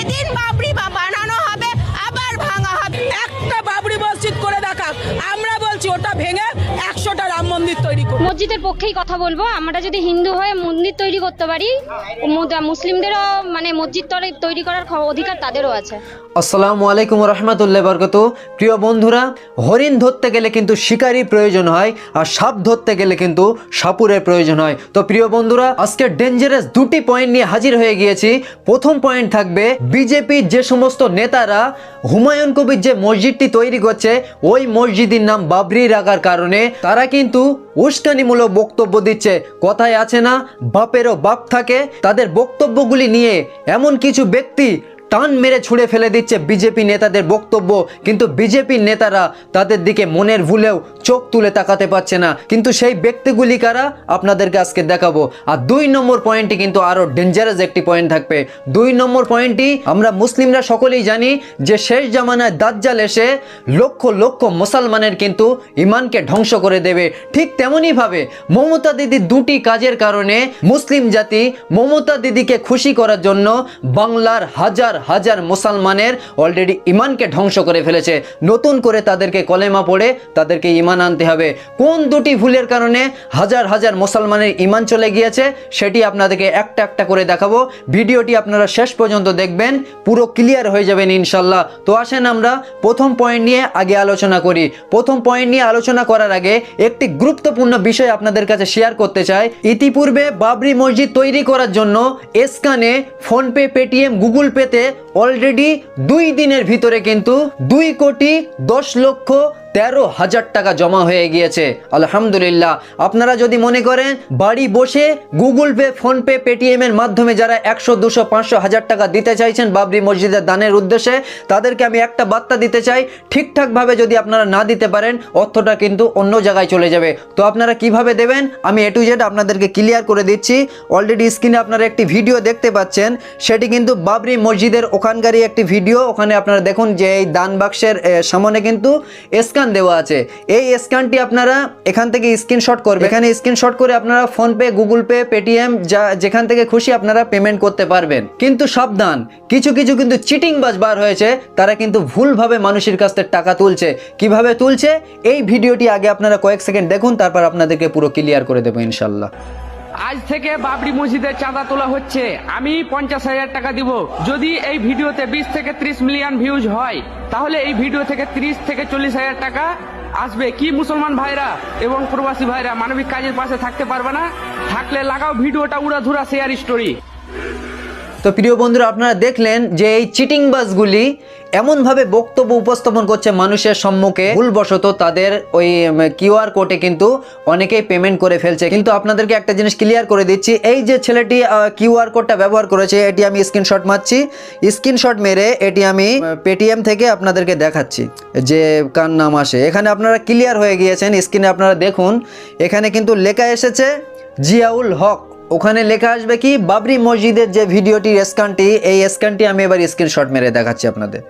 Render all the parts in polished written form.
যেদিন বাবরি বানানো হবে আবার ভাঙা হবে। একটা বাবরি মসজিদ করে দেখাক, আমরা বলছি ওটা ভেঙে 100টা রাম মন্দির তৈরি করুন। মসজিদের পক্ষেই কথা বলবো। আমরা যদি হিন্দু হয়ে মন্দির তৈরি করতে পারি, মুসলিমদেরও মানে মসজিদ তৈরি করার অধিকার তাদেরও আছে। আসসালামু আলাইকুম রহমতুল্লাহ বরকত। প্রিয় বন্ধুরা, হরিণ ধরতে গেলে কিন্তু শিকারী প্রয়োজন হয়, আর সাপ ধরতে গেলে কিন্তু সাপুরের প্রয়োজন হয়। তো প্রিয় বন্ধুরা, আজকে ডেঞ্জারাস দুটি পয়েন্ট নিয়ে হাজির হয়ে গিয়েছি। প্রথম পয়েন্ট থাকবে বিজেপির যে সমস্ত নেতারা হুমায়ুন কবির যে মসজিদটি তৈরি করছে ওই মসজিদের নাম বাবরি রাখার কারণে তারা কিন্তু উস্কানিমূলক বক্তব্য দিচ্ছে। কথায় আছে না, বাপেরও বাপ থাকে। তাদের বক্তব্যগুলি নিয়ে এমন কিছু ব্যক্তি টান মেরে ছুঁড়ে ফেলে দিচ্ছে বিজেপি নেতাদের বক্তব্য, কিন্তু বিজেপির নেতারা তাদের দিকে মনের ভুলেও চোখ তুলে তাকাতে পারছে না। কিন্তু সেই ব্যক্তিগুলি কারা আপনাদেরকে আজকে দেখাবো। আর 2 নম্বর পয়েন্টটি কিন্তু আরো ডেঞ্জারাস একটি পয়েন্ট থাকবে। 2 নম্বর পয়েন্টটি, আমরা মুসলিমরা সকলেই জানি যে শেষ জামানায় দাজ্জাল এসে লক্ষ লক্ষ মুসলমানের কিন্তু ইমানকে ধ্বংস করে দেবে। ঠিক তেমনি ভাবে মমতা দিদির দুটি কাজের কারণে মুসলিম জাতি মমতা দিদিকে খুশি করার জন্য বাংলার হাজার হাজার মুসলমানের অলরেডি ইমানকে ধ্বংস করে ফেলেছে। নতুন করে তাদেরকে কলেমা পড়ে তাদেরকে ইমান আনতে হবে। কোন দুটি ভুলের কারণে হাজার হাজার মুসলমানের ইমান চলে গিয়েছে সেটি আপনাদেরকে একটা একটা করে দেখাবো। ভিডিওটি আপনারা শেষ পর্যন্ত দেখবেন, পুরো ক্লিয়ার হয়ে যাবেন ইনশাল্লাহ। তো আসেন আমরা প্রথম পয়েন্ট নিয়ে আগে আলোচনা করি। প্রথম পয়েন্ট নিয়ে আলোচনা করার আগে একটি গুরুত্বপূর্ণ বিষয় আপনাদের কাছে শেয়ার করতে চাই। ইতিপূর্বে বাবরি মসজিদ তৈরি করার জন্য স্ক্যানে, ফোনপে, পেটিএম, গুগল পেতে অলরেডি 2 দিনের ভিতরে কিন্তু 2,10,13,000 টাকা জমা হয়ে গিয়েছে। আলহামদুলিল্লাহ। আপনারা যদি মনে করেন বাড়ি বসে গুগল পে, ফোনপে, পেটিএম এর মাধ্যমে যারা 100, 200, 500, 1000 টাকা দিতে চাইছেন বাবরি মসজিদের দানের উদ্দেশ্যে, তাদেরকে আমি একটা বার্তা দিতে চাই, ঠিকঠাকভাবে যদি আপনারা না দিতে পারেন অর্থটা কিন্তু অন্য জায়গায় চলে যাবে। তো আপনারা কিভাবে দেবেন আমি A to Z আপনাদেরকে ক্লিয়ার করে দিচ্ছি। অলরেডি স্ক্রিনে আপনারা একটি ভিডিও দেখতে পাচ্ছেন, সেটি কিন্তু বাবরি মসজিদের ওখানকারই একটি ভিডিও। ওখানে আপনারা দেখুন যে এই দান বাক্সের সামনে কিন্তু স্ক্যান দেওয়া আছে। এই স্ক্যানটি আপনারা এখান থেকে স্ক্রিনশট করবেন। এখানে স্ক্রিনশট করে আপনারা ফোনপে, গুগল পে, পেটিএম যেখান থেকে খুশি আপনারা পেমেন্ট করতে পারবেন। কিন্তু সাবধান, কিছু কিছু কিন্তু চিটিংবাজ বার হয়েছে, তারা কিন্তু ভুলভাবে মানুষের কাছ থেকে টাকা তুলছে। কিভাবে তুলছে এই ভিডিওটি আগে আপনারা কয়েক সেকেন্ড দেখুন, তারপর আপনাদেরকে পুরো ক্লিয়ার করে দেবো ইনশাল্লাহ। আজ থেকে বাবরি মসজিদের চাঁদা তোলা হচ্ছে, আমি 50,000 টাকা দিব। যদি এই ভিডিওতে 20 থেকে 30 মিলিয়ন ভিউজ হয় তাহলে এই ভিডিও থেকে 30 থেকে 40,000 টাকা আসবে। কি মুসলমান ভাইরা এবং প্রবাসী ভাইরা মানবিক কাজের পাশে থাকতে পারবে না? থাকলে লাগাও ভিডিওটা উড়াধুরা শেয়ার স্টোরি। তো প্রিয় বন্ধুরা, আপনারা দেখলেন যে এই চিটিংবাজগুলি এমনভাবে বক্তব্য উপস্থাপন করছে মানুষের সম্মুখে, ভুলবশত তাদের ওই QR কোডে কিন্তু অনেকেই পেমেন্ট করে ফেলছে। কিন্তু আপনাদেরকে একটা জিনিস ক্লিয়ার করে দিচ্ছি, এই যে ছেলেটি QR কোডটা ব্যবহার করেছে এটি আমি স্ক্রিনশট মারছি। স্ক্রিনশট মেরে এটি আমি পেটিএম থেকে আপনাদেরকে দেখাচ্ছি যে কার নাম আসে। এখানে আপনারা ক্লিয়ার হয়ে গিয়েছেন, স্ক্রিনে আপনারা দেখুন এখানে কিন্তু লেখা এসেছে জিয়াউল হক। ওখানে লেখা আসবে কি বাবরি মসজিদের যে ভিডিওটির স্ক্যানটি, এই স্ক্যানটি আমি এবার স্ক্রিনশট মেরে দেখাচ্ছি আপনাদের।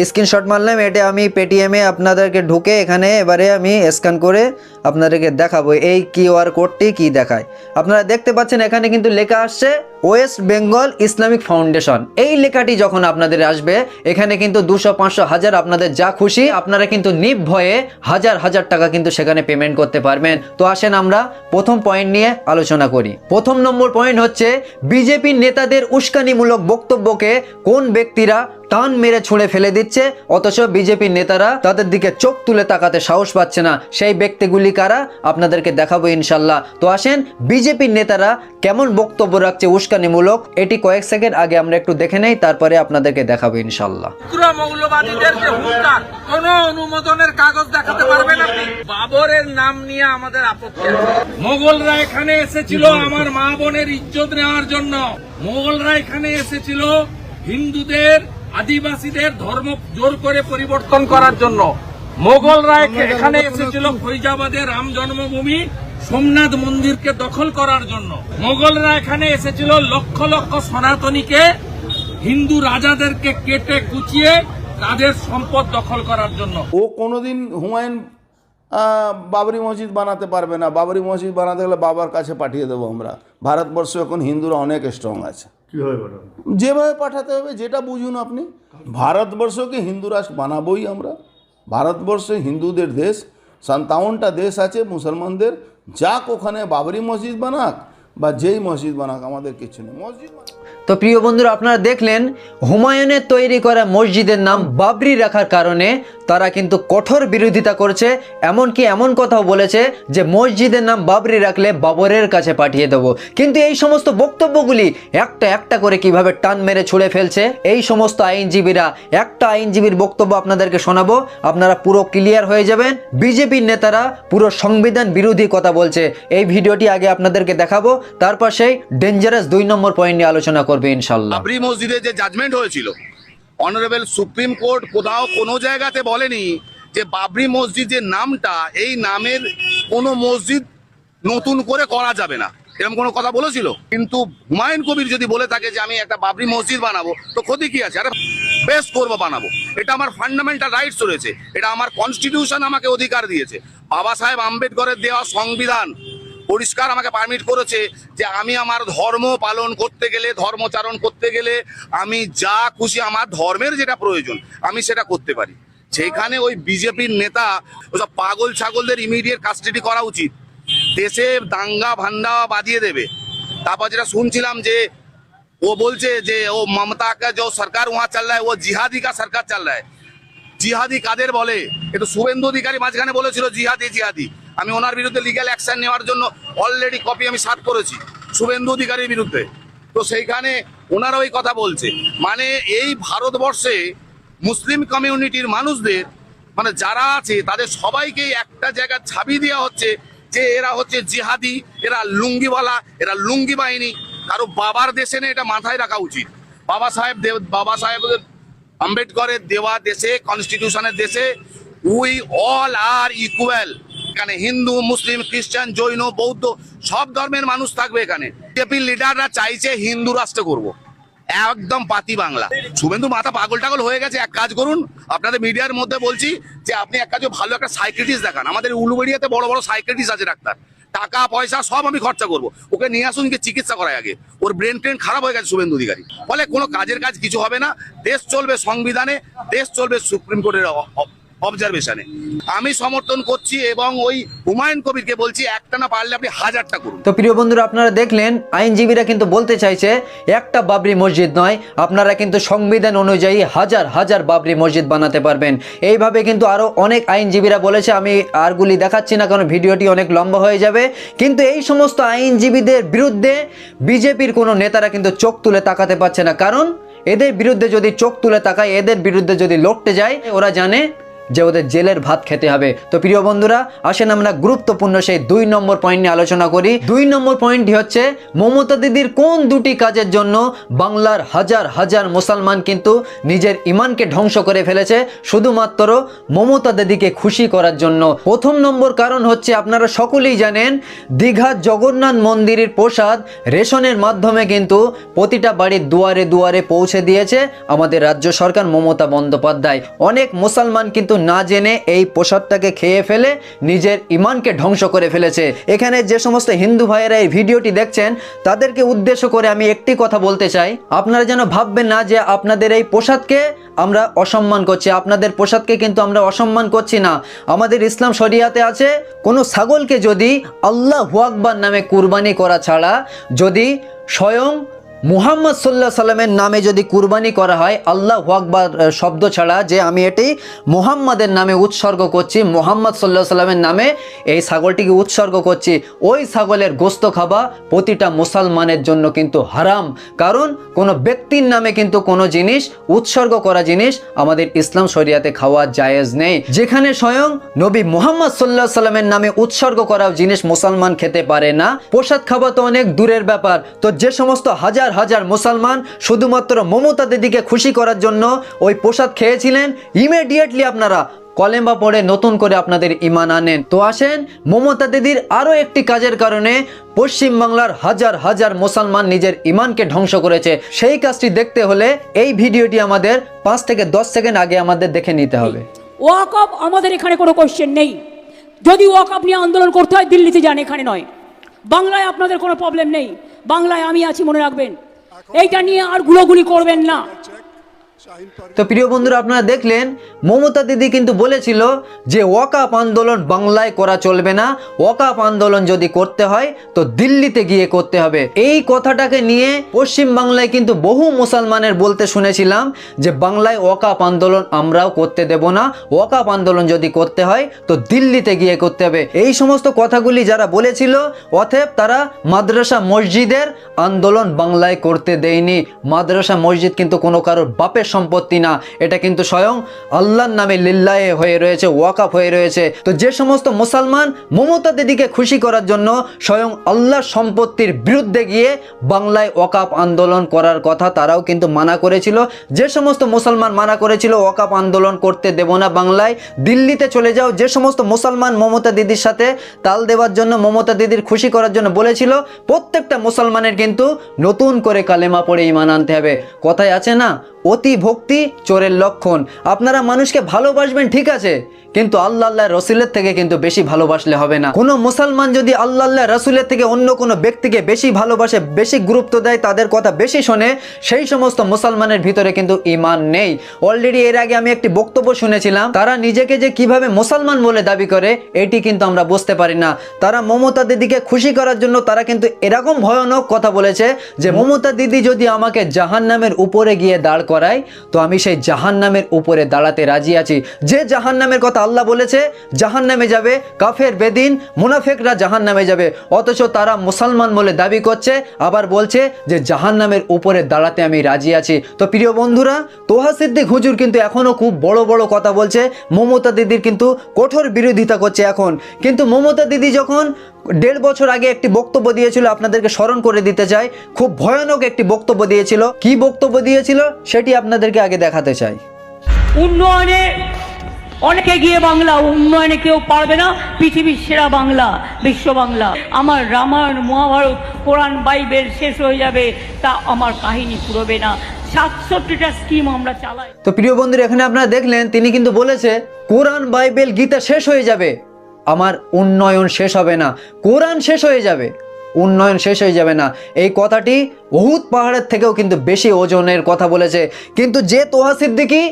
স্ক্রিনশট মারলাম, এটা আমি পেটিএমে আপনাদেরকে ঢুকে এখানে এবারে আমি স্ক্যান করে আপনাদেরকে দেখাবো এই QR কোডটি কি দেখায়। আপনারা দেখতে পাচ্ছেন এখানে কিন্তু লেখা আসছে ওয়েস্ট বেঙ্গল ইসলামিক ফাউন্ডেশন। এই লেখাটি যখন আপনাদের আসবে এখানে কিন্তু 200, 500, 1000 আপনাদের যা খুশি আপনারা কিন্তু নির্ভয়ে হাজার হাজার টাকা কিন্তু সেখানে পেমেন্ট করতে পারবেন। তো আসেন আমরা প্রথম পয়েন্ট নিয়ে আলোচনা করি। প্রথম নম্বর পয়েন্ট হচ্ছে বিজেপি নেতাদের উস্কানিমূলক বক্তব্যকে কোন ব্যক্তিরা টান মেরে ছুঁড়ে ফেলে দিচ্ছে, অথচ বিজেপির নেতারা তাদের দিকে চোখ তুলে তাকাতে সাহস পাচ্ছে না। সেই ব্যক্তিগুলি কারা আপনাদেরকে দেখাবো ইনশাল্লাহ। তো আসেন বিজেপির নেতারা কেমন বক্তব্য রাখছে উস্কানিমূলক, এটি কয়েক সেকেন্ড আগে আমরা একটু দেখে নেই, তারপরে আপনাদেরকে দেখাবো ইনশাল্লাহ। মৌলবাদীদের যে হুঙ্কার, কোন অনুমোদনের কাগজ দেখাতে পারবেন আপনি? বাবরের নাম নিয়ে আমাদের আপত্তি আছে। মোগলরা এখানে এসেছিল আমার মা বোনের ইজ্জত নেওয়ার জন্য। মোগলরা এখানে এসেছিল হিন্দুদের, আদিবাসীদের ধর্ম জোর করে পরিবর্তন করার জন্য। মোগলরা এখানে এসেছিল ফৈজাবাদের রাম জন্মভূমি সোমনাথ মন্দিরকে দখল করার জন্য। মোগলরা এখানে এসেছিল লক্ষ লক্ষ সনাতনীকে, হিন্দু রাজাদেরকে কেটে কুচিয়ে তাদের সম্পদ দখল করার জন্য। ও কোনোদিন হুমায়ুন বাবরি মসজিদ বানাতে পারবে না। বাবরি মসজিদ বানাতে গেলে বাবার কাছে পাঠিয়ে দেবো আমরা। ভারতবর্ষ এখন হিন্দুরা অনেক স্ট্রং আছে। কীভাবে পাঠাবো? যেভাবে পাঠাতে হবে, যেটা বুঝুন আপনি। ভারতবর্ষকে হিন্দু রাষ্ট্র বানাবোই আমরা। ভারতবর্ষে হিন্দুদের দেশ, 57টা দেশ আছে মুসলমানদের। যাক ওখানে বাবরি মসজিদ বানাক বা যেই মসজিদ বানাক, আমাদের কিছু নেই। মসজিদ তো প্রিয় বন্ধুরা, আপনারা দেখলেন হুমায়ুনের তৈরি করা মসজিদের নাম বাবরি রাখার কারণে তারা কিন্তু কঠোর বিরোধিতা করছে। এমনকি এমন কথাও বলেছে যে মসজিদের নাম বাবরি রাখলে বাবরের কাছে পাঠিয়ে দেবো। কিন্তু এই সমস্ত বক্তব্যগুলি একটা একটা করে কিভাবে টান মেরে ছুঁড়ে ফেলছে এই সমস্ত আইনজীবীরা। একটা আইনজীবীর বক্তব্য আপনাদেরকে শোনাবো, আপনারা পুরো ক্লিয়ার হয়ে যাবেন। বিজেপির নেতারা পুরো সংবিধান বিরোধী কথা বলছে। এই ভিডিওটি আগে আপনাদেরকে দেখাবো, তারপর সেই ডেঞ্জারাস 2 নম্বর পয়েন্ট নিয়ে আলোচনা করবে ইনশাল্লাহ। বাবরি মসজিদে যে জাজমেন্ট হয়েছিল, অনারেবল সুপ্রিম কোর্ট কোথাও কোনো জায়গাতে বলেনি যে বাবরি মসজিদ যে নামটা, এই নামের কোনো মসজিদ নতুন করে করা যাবে না, এরকম কোনো কথা বলেছিল? কিন্তু হুমায়ুন কবির যদি বলে থাকে যে আমি একটা বাবরি মসজিদ বানাবো, তো ক্ষতি কি আছে? আরে বেশ করবো, বানাবো। এটা আমার ফান্ডামেন্টাল রাইটস রয়েছে, এটা আমার কনস্টিটিউশন আমাকে অধিকার দিয়েছে। বাবা সাহেব আম্বেদকরের দেওয়া সংবিধান পরিষ্কার আমাকে পারমিট করেছে যে আমি আমার ধর্ম পালন করতে গেলে, ধর্মচারণ করতে গেলে আমি যা খুশি, আমার ধর্মের যেটা প্রয়োজন আমি সেটা করতে পারি। সেখানে ওই বিজেপির নেতা ওসব পাগল ছাগলদের ইমিডিয়েট কাস্টাডি করা উচিত। দেশে দাঙ্গা ভান্ডা বাজিয়ে দেবে। তারপর যেটা শুনছিলাম যে ও বলছে যে ও মমতা কা যে সরকার ওয়া চল রা হ্যায়, ও জিহাদি কা সরকার চল রা হ্যায়। জিহাদি কাদের বলে? একটু শুভেন্দু অধিকারী মাঝখানে বলেছিল জিহাদি জিহাদি। আমি ওনার বিরুদ্ধে লিগ্যাল অ্যাকশন নেওয়ার জন্য অলরেডি কপি আমি সার্ভ করেছি শুভেন্দু অধিকারীর বিরুদ্ধে। তো সেইখানে ওনারা ওই কথা বলছে। মানে এই ভারতবর্ষে মুসলিম কমিউনিটির মানুষদের, মানে যারা আছে তাদের সবাইকে একটা জায়গায় ছাবি দেওয়া হচ্ছে যে এরা হচ্ছে জিহাদি, এরা লুঙ্গিওয়ালা, এরা লুঙ্গি বাহিনী। কারো বাবার দেশে না, এটা মাথায় রাখা উচিত। বাবা সাহেব আম্বেদকরের দেওয়া দেশে, কনস্টিটিউশনের দেশে উই অল আর ইকুয়াল। এখানে হিন্দু, মুসলিম, খ্রিস্টান, জৈন, বৌদ্ধ সব ধর্মের মানুষ থাকবে এখানে। বিজেপির লিডাররা চাইছে হিন্দু রাষ্ট্র করব, একদম পাতি বাংলা। শুভেন্দু মাথা পাগল টাগল হয়ে গেছে। এক কাজ করুন, আপনাদের মিডিয়ার মধ্যে বলছি যে আপনি এক কাজ ভালো একটা সাইকিয়াট্রিস্ট দেখান। আমাদের উলুবেড়িয়াতে বড় বড় সাইকিয়াট্রিস্ট আছে, ডাক্তার, টাকা পয়সা সব আমি খরচা করবো। ওকে নিয়ে আসুন, গিয়ে চিকিৎসা করায় আগে। ওর ব্রেন ট্রেন খারাপ হয়ে গেছে শুভেন্দু অধিকারী। ফলে কোনো কাজের কাজ কিছু হবে না। দেশ চলবে সংবিধানে, দেশ চলবে সুপ্রিম কোর্টের অবজারভেশনে। আমি সমর্থন করছি এবং ওই হুমায়ুন কবিরকে বলছি একটা না পারলে আপনি 1000টা করুন। তো প্রিয় বন্ধুরা, আপনারা দেখলেন আইনজীবীরা কিন্তু বলতে চাইছে একটা বাবরি মসজিদ নয়, আপনারা কিন্তু সংবিধান অনুযায়ী হাজার হাজার বাবরি মসজিদ বানাতে পারবেন। এইভাবে কিন্তু আরো অনেক আইনজীবীরা বলেছে। আমি আরগুলি দেখাচ্ছি না, কারণ ভিডিওটি অনেক লম্বা হয়ে যাবে। কিন্তু এই সমস্ত আইনজীবীদের বিরুদ্ধে বিজেপির কোনো নেতারা কিন্তু চোখ তুলে তাকাতে পারছে না। কারণ এদের বিরুদ্ধে যদি চোখ তুলে তাকায়, এদের বিরুদ্ধে যদি লড়তে যায়, ওরা জানে যে ওদের জেলের ভাত খেতে হবে। তো প্রিয় বন্ধুরা, আসেন আমরা গুরুত্বপূর্ণ সেই 2 নম্বর পয়েন্ট নিয়ে আলোচনা করি। 2 নম্বর পয়েন্টটি হচ্ছে মমতা দিদির কোন দুটি কাজের জন্য বাংলার হাজার হাজার মুসলমান কিন্তু নিজের ইমানকে ধ্বংস করে ফেলেছে শুধুমাত্র মমতা দিদিকে খুশি করার জন্য। প্রথম নম্বর কারণ হচ্ছে, আপনারা সকলেই জানেন, দীঘার জগন্নাথ মন্দিরের প্রসাদ রেশনের মাধ্যমে কিন্তু প্রতিটা বাড়ির দুয়ারে দুয়ারে পৌঁছে দিয়েছে আমাদের রাজ্য সরকার, মমতা বন্দ্যোপাধ্যায়। অনেক মুসলমান কিন্তু না জেনে এই প্রসাদটাকে খেয়ে ফেলে নিজের ইমানকে ধ্বংস করে ফেলেছে। এখানে যে সমস্ত হিন্দু ভাইয়েরা এই ভিডিওটি দেখছেন, তাদেরকে উদ্দেশ্য করে আমি একটি কথা বলতে চাই। আপনারা যেন ভাববেন না যে আপনাদের এই প্রসাদকে আমরা অসম্মান করছি। আপনাদের প্রসাদকে কিন্তু আমরা অসম্মান করছি না। আমাদের ইসলাম শরিয়াতে আছে, কোনো ছাগলকে যদি আল্লাহু আকবার নামে কুরবানি করা ছাড়া যদি স্বয়ং মুহাম্মদ সাল্লাল্লাহু আলাইহি সাল্লামের নামে যদি কুরবানি করা হয়, আল্লাহু আকবার শব্দ ছাড়া, যে আমি এটি মুহাম্মাদের নামে উৎসর্গ করছি, মুহাম্মদ সাল্লাল্লাহু আলাইহি সাল্লামের নামে এই ছাগলটিকে উৎসর্গ করছি, ওই ছাগলের গোশত খাওয়া প্রতিটা মুসলমানের জন্য কিন্তু হারাম। কারণ কোনো ব্যক্তির নামে কিন্তু কোনো জিনিস উৎসর্গ করা জিনিস আমাদের ইসলাম শরিয়াতে খাওয়া জায়েজ নেই। যেখানে স্বয়ং নবী মুহাম্মদ সাল্লাল্লাহু আলাইহি সাল্লামের নামে উৎসর্গ করা জিনিস মুসলমান খেতে পারে না। প্রসাদ খাওয়া তো অনেক দূরের ব্যাপার। তো যে সমস্ত হাজার হাজার মুসলমান শুধুমাত্র মমতা দিদিকে খুশি করার জন্য ওই প্রসাদ খেয়েছিলেন, ইমিডিয়েটলি আপনারা কলেমা পড়ে নতুন করে আপনাদের ঈমান আনেন। তো আসেন, মমতা দিদির আরো একটি কাজের কারণে পশ্চিম বাংলার হাজার হাজার মুসলমান নিজের ঈমানকে ধ্বংস করেছে। সেই কাজটি দেখতে হলে এই ভিডিওটি আমাদের 5 থেকে 10 সেকেন্ড আগে আমাদের দেখে নিতে হবে। ওয়াকফ আমাদের এখানে কোনো কোশ্চেন নেই। যদি ওয়াকফ নিয়ে আন্দোলন করতে হয় দিল্লিতে যান, এখানে নয়। বাংলায় আপনাদের কোনো প্রবলেম নেই। বাংলায় আমি আছি, মনে রাখবেন। এইটা নিয়ে আর গুলোগুলি করবেন না। তো প্রিয় বন্ধুরা, আপনারা দেখলেন মমতা দিদি কিন্তু বলেছিল যে ওয়াকাফ আন্দোলন বাংলায় করা চলবে না, ওয়াকাফ আন্দোলন যদি করতে হয় তো দিল্লিতে গিয়ে করতে হবে। এই কথাটাকে নিয়ে পশ্চিম বাংলায় কিন্তু বহু মুসলমানের বলতে শুনেছিলাম যে বাংলায় ওয়াকাফ আন্দোলন আমরাও করতে দেব না, ওয়াকাফ আন্দোলন যদি করতে হয় তো দিল্লিতে গিয়ে করতে হবে। এই সমস্ত কথাগুলি যারা বলেছিল, অতএব তারা মাদ্রাসা মসজিদের আন্দোলন বাংলায় করতে দেয়নি। মাদ্রাসা মসজিদ কিন্তু কোনো কারোর বাপের সম্পত্তি না, এটা কিন্তু স্বয়ং আল্লাহর নামে লিল্লাহে হয়ে রয়েছে, ওয়াকাফ হয়ে রয়েছে। তো যে সমস্ত মুসলমান মমতা দিদিকে খুশি করার জন্য স্বয়ং আল্লাহর সম্পত্তির বিরুদ্ধে গিয়ে বাংলায় ওয়াকাফ আন্দোলন করার কথা তারাও কিন্তু মানা করেছিল। যে সমস্ত মুসলমান মানা করেছিল ওয়াকাফ আন্দোলন করতে দেব না বাংলায়, দিল্লিতে চলে যাও, যে সমস্ত মুসলমান মমতা দিদির সাথে তাল দেওয়ার জন্য, মমতা দিদির খুশি করার জন্য বলেছিল, প্রত্যেকটা মুসলমানের কিন্তু নতুন করে কালেমা পড়ে ঈমান আনতে হবে। কথায় আছে না, অতি ভক্তি চোরের লক্ষণ। আপনারা মানুষকে ভালোবাসবেন ঠিক আছে, কিন্তু আল্লাহ রসুলের থেকে কিন্তু বেশি ভালোবাসলে হবে না। কোনো মুসলমান যদি আল্লাহ রসুলের থেকে অন্য কোনো ব্যক্তিকে বেশি ভালোবাসে, বেশি গুরুত্ব দেয়, তাদের কথা বেশি শোনে, সেই সমস্ত মুসলমানের ভিতরে কিন্তু ঈমান নেই। অলরেডি এর আগে আমি একটি বক্তব্য শুনেছিলাম, তারা নিজেকে যে কিভাবে মুসলমান বলে দাবি করে এটি কিন্তু আমরা বুঝতে পারি না। তারা মমতা দিদিকে খুশি করার জন্য তারা কিন্তু এরকম ভয়ানক কথা বলেছে যে মমতা দিদি যদি আমাকে জাহান্নামের উপরে গিয়ে দাঁড় করায় তো আমি সেই জাহান্নামের উপরে দাঁড়াতে রাজি আছি। যে জাহান্নামের কথা আল্লাহ বলেছে জাহান্নামে যাবে, কাফের বেদিন মুনাফিকরা জাহান্নামে যাবে, অথচ তারা মুসলমান বলে দাবি করছে, আবার বলছে যে জাহান্নামের উপরে দাঁড়াতে আমি রাজি আছি। তো প্রিয় বন্ধুরা, তোহা সিদ্দিক হুজুর কিন্তু এখনো খুব বড় বড় কথা বলছে, মমতা দিদির কিন্তু কঠোর বিরোধিতা করছে এখন। কিন্তু মমতা দিদি যখন 1.5 বছর আগে একটি বক্তব্য দিয়েছিল, আপনাদেরকে স্মরণ করে দিতে চাই, খুব ভয়ানক একটি বক্তব্য দিয়েছিল। কি বক্তব্য দিয়েছিল সেটি আপনাদেরকে আগে দেখাতে চাই। উন্নয়নে অনেকে গিয়ে বাংলা, উন্নয়নে কেউ পারবে না, পৃথিবীর সেরা বাংলা বিশ্ব বাংলা। আমার রামায়ণ মহাভারত কোরআন বাইবেল শেষ হয়ে যাবে, তা আমার কাহিনী পুরোবে না। 67টা স্কিম আমরা চালাই। তো প্রিয় বন্ধুরা, এখানে আপনারা দেখলেন তিনি কিন্তু বলেছে কোরআন বাইবেল গীতা শেষ হয়ে যাবে, আমার উন্নয়ন শেষ হবে না। কোরআন শেষ হয়ে যাবে, উন্নয়ন শেষ হয়ে যাবে না। এই কথাটি উহুদ পাহাড়ের থেকেও কিন্তু বেশি ওজনের কথা বলেছে। কিন্তু যে তোহা সিদ্দিকী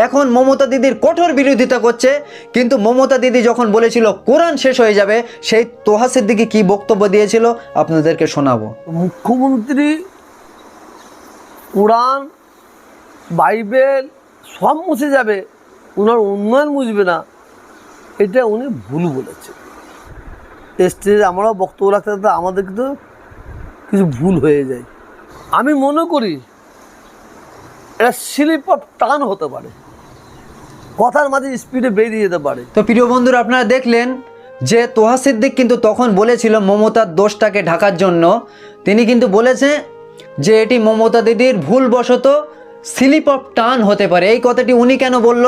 এখন মমতা দিদির কঠোর বিরোধিতা করছে, কিন্তু মমতা দিদি যখন বলেছিল কোরআন শেষ হয়ে যাবে, সেই তোহা সিদ্দিকী কি বক্তব্য দিয়েছিল আপনাদেরকে শোনাবো। মুখ্যমন্ত্রী কোরআন বাইবেল সব মুছে যাবে, ওনার উন্নয়ন মুছবে না, এটা উনি ভুল বলেছেন। স্টেজে আমরাও বক্তব্য রাখতে রাখতে আমাদের কিন্তু কিছু ভুল হয়ে যায়। আমি মনে করি এটা স্লিপ অফ টান হতে পারে, কথার মাঝে স্পিডে বেরিয়ে যেতে পারে। তো প্রিয় বন্ধুরা, আপনারা দেখলেন যে তোহা সিদ্দিক কিন্তু তখন বলেছিল মমতার দোষটাকে ঢাকার জন্য, তিনি কিন্তু বলেছে যে এটি মমতা দিদির ভুলবশত স্লিপ অফ টান হতে পারে। এই কথাটি উনি কেন বলল?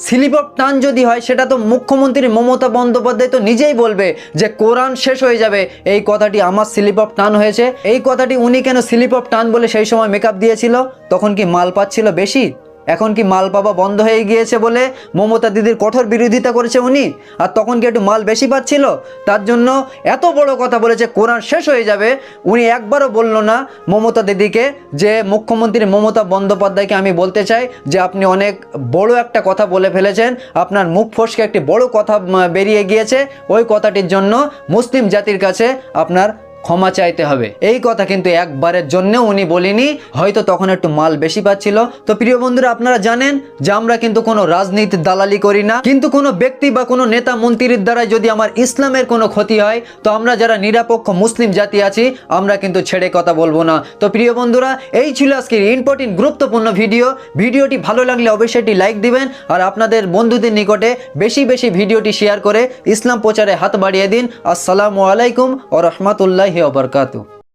স্লিপ অফ টান যদি হয় সেটা তো মুখ্যমন্ত্রী মমতা বন্দ্যোপাধ্যায় তো নিজেই বলবে যে কোরআন শেষ হয়ে যাবে, এই কথাটি আমার স্লিপ অফ টান হয়েছে। এই কথাটি উনি কেন স্লিপ অফ টান বলে সেই সময় মেকআপ দিয়েছিল? তখন কি মাল পাচ্ছিল বেশি? এখন কি মাল পাওয়া বন্ধ হয়ে গিয়েছে বলে মমতা দিদির কঠোর বিরোধিতা করেছে উনি? আর তখন কি একটু মাল বেশি পাচ্ছিল, তার জন্য এত বড় কথা বলেছে কোরআন শেষ হয়ে যাবে। উনি একবারও বলল না মমতা দিদিকে যে মুখ্যমন্ত্রী মমতা বন্দ্যোপাধ্যায়কে আমি বলতে চাই যে আপনি অনেক বড় একটা কথা বলে ফেলেছেন, আপনার মুখ ফসকে একটি বড় কথা বেরিয়ে গিয়েছে, ওই কথাটির জন্য মুসলিম জাতির কাছে আপনার ক্ষমা চাইতে হবে। এই কথা কিন্তু একবারের জন্য উনি বলিনি, হয়তো তখন একটু মাল বেশি পাচ্ছিল। তো প্রিয় বন্ধুরা, আপনারা জানেন যে আমরা কিন্তু কোনো রাজনীতির দালালি করি না, কিন্তু কোনো ব্যক্তি বা কোনো নেতা মন্ত্রীর দ্বারা যদি আমার ইসলামের কোনো ক্ষতি হয় তো আমরা যারা নিরপেক্ষ মুসলিম জাতি আছি আমরা কিন্তু ছেড়ে কথা বলবো না। তো প্রিয় বন্ধুরা, এই ছিল আজকের ইম্পর্টেন্ট গুরুত্বপূর্ণ ভিডিওটি ভালো লাগলে অবশ্যই একটি লাইক দিবেন, আর আপনাদের বন্ধুদের নিকটে বেশি বেশি ভিডিওটি শেয়ার করে ইসলাম প্রচারে হাত বাড়িয়ে দিন। আসসালামু আলাইকুম ওয়া রাহমাতুল্লাহি ওয়া বারাকাতুহু।